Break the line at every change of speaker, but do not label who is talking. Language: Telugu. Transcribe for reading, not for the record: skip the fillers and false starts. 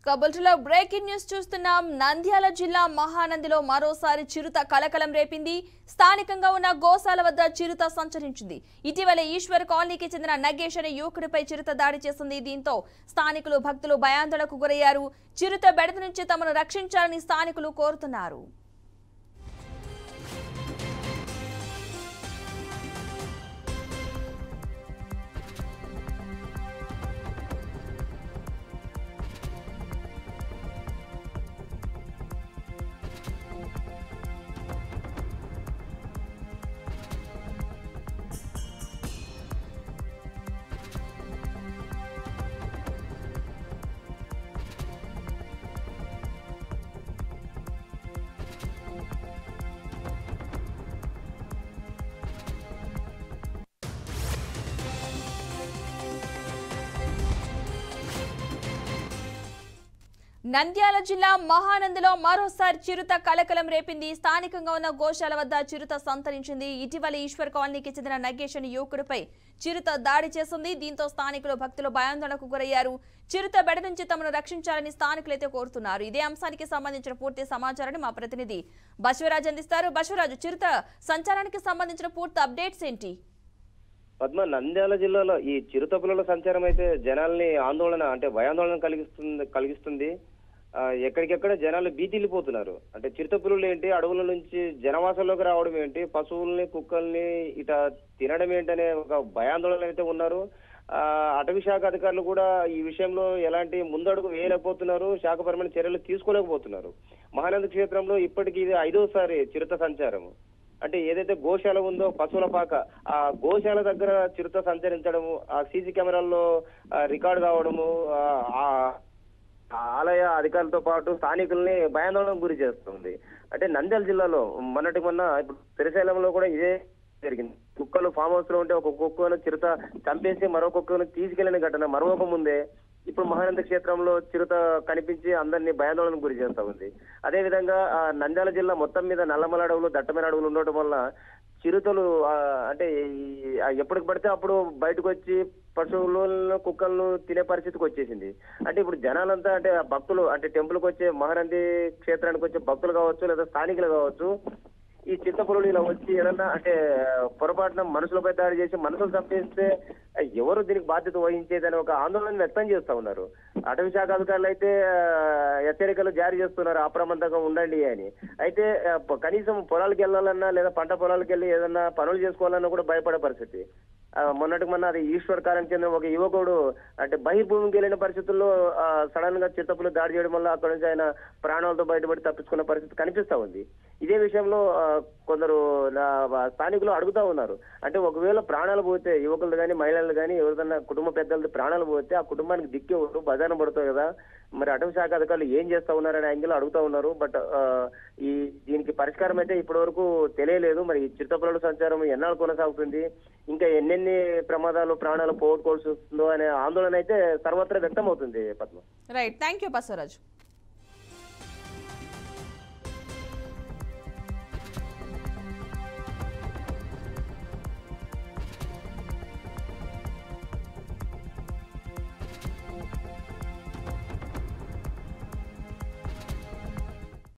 కబుల్టలో బ్రేకింగ్ న్యూస్ చూస్తున్నాం. నంద్యాల జిల్లా మహానందిలో మరోసారి చిరుత కలకలం రేపింది. స్థానికంగా ఉన్న గోశాల వద్ద చిరుత సంచరించింది. ఇటీవల ఈశ్వర్ కాలనీకి చెందిన నగేష్ అనే యువకుడిపై చిరుత దాడి చేసింది. దీంతో స్థానికులు భక్తులు భయాందోళనకు గురయ్యారు. చిరుత బెడద నుంచి తమను రక్షించాలని స్థానికులు కోరుతున్నారు. నంద్యాల జిల్లా మహానందిలో మరోసారి చిరుత కలకలం రేపింది. స్థానికంగా ఉన్న గోశాల వద్ద చిరుత సంతరించింది. ఇటీవల ఈశ్వర్ కాలనీకి చెందిన నగేష్ అనే యువకుడిపై చిరుత దాడి చేసింది. దీంతో స్థానికులు భక్తులు భయాందోళనకు గురయ్యారు. చిరుత బెడ నుంచి తమను రక్షించాలని స్థానికులైతే కోరుతున్నారు. ఇదే అంశానికి సంబంధించిన పూర్తి సమాచారాన్ని మా ప్రతినిధి బసవరాజ్ అందిస్తారు. బసవరాజు, చిరుత సంచారానికి సంబంధించిన పూర్తి అప్డేట్స్ ఏంటి?
పద్మ, నంద్యాల జిల్లాలో ఈ చిరుత పులుల సంచారం అయితే జనాల్ని ఆందోళన అంటే భయాందోళన కలిగిస్తుంది. ఎక్కడికెక్కడ జనాలు భీతిల్లిపోతున్నారు. అంటే చిరుత పులులు ఏంటి, అడవుల నుంచి జనవాసంలోకి రావడం ఏంటి, పశువుల్ని కుక్కల్ని ఇట తినడం ఏంటనే ఒక భయాందోళన అయితే ఉన్నారు. అటవీ శాఖ అధికారులు కూడా ఈ విషయంలో ఎలాంటి ముందడుగు వేయలేకపోతున్నారు, శాఖపరమైన చర్యలు తీసుకోలేకపోతున్నారు. మహానంది క్షేత్రంలో ఇప్పటికీ ఇది 5వసారి చిరుత సంచారం. అంటే ఏదైతే గోశాల ఉందో పశువుల పాక, ఆ గోశాల దగ్గర చిరుత సంచరించడము, ఆ సీసీ కెమెరాల్లో రికార్డు కావడము ఆలయ అధికారులతో పాటు స్థానికుల్ని భయాందోళనకు గురి చేస్తుంది. అంటే నంద్యాల జిల్లాలో మొన్న ఇప్పుడు శ్రీశైలంలో కూడా ఇదే జరిగింది. కుక్కలు ఫామ్ హౌస్ లో ఉంటే ఒక కుక్కను చిరుత చంపేసి మరో కుక్కను తీసుకెళ్లిన ఘటన మరొక ముందే ఇప్పుడు మహానంది క్షేత్రంలో చిరుత కనిపించి అందరినీ భయాందోళనకు గురి చేస్తా ఉంది. అదే విధంగా నంద్యాల జిల్లా మొత్తం మీద నల్లమల అడవులు, దట్టమైన అడవులు ఉండటం వల్ల చిరుతలు అంటే ఎప్పటికి పడితే అప్పుడు బయటకు వచ్చి పశువులను కుక్కలను తినే పరిస్థితికి వచ్చేసింది. అంటే ఇప్పుడు జనాలంతా అంటే భక్తులు అంటే టెంపుల్కి వచ్చే మహానంది క్షేత్రానికి వచ్చే భక్తులు కావచ్చు లేదా స్థానికులు కావచ్చు, ఈ చిత్తపులులు ఇలా వచ్చి ఏదన్నా అంటే పొరపాటున మనుషులపై దాడి చేసి మనుషులు చంపేస్తే ఎవరు దీనికి బాధ్యత వహించేదని ఒక ఆందోళన వ్యక్తం చేస్తా ఉన్నారు. అటవీ శాఖ అధికారులు అయితే హెచ్చరికలు జారీ చేస్తున్నారు, అప్రమత్తంగా ఉండండి అని. అయితే కనీసం పొలాలకు వెళ్ళాలన్నా లేదా పంట పొలాలకు వెళ్ళి ఏదన్నా పనులు చేసుకోవాలన్నా కూడా భయపడే పరిస్థితి. మొన్న అది ఈశ్వర్ కాలం చెందిన ఒక యువకుడు అంటే బహిర్భూమికి వెళ్ళిన పరిస్థితుల్లో సడన్ గా చిత్తపులు దాడి చేయడం వల్ల అక్కడ నుంచి ఆయన ప్రాణాలతో బయటపడి తప్పించుకున్న పరిస్థితి కనిపిస్తా ఉంది. ఇదే విషయంలో కొందరు స్థానికులు అడుగుతా ఉన్నారు. అంటే ఒకవేళ ప్రాణాలు పోతే యువకులు కానీ మహిళలు కానీ ఎవరిదన్నా కుటుంబ పెద్దలది ప్రాణాలు పోతే ఆ కుటుంబానికి దిక్కేవారు బజారం పడుతుంది కదా, మరి అటవీ శాఖ అధికారులు ఏం చేస్తా ఉన్నారనే యాంగిల్ అడుగుతా ఉన్నారు. బట్ దీనికి పరిష్కారం అయితే ఇప్పటి వరకు తెలియలేదు. మరి చిరుతపులుల సంచారం ఎన్నాళ్ళు కొనసాగుతుంది, ఇంకా ఎన్నెన్ని ప్రమాదాలు ప్రాణాలు పోగొట్టుకోవాల్సి వస్తుందో అనే ఆందోళన అయితే సర్వత్రా వ్యక్తం అవుతుంది. Padma,
right, thank you Basavaraju.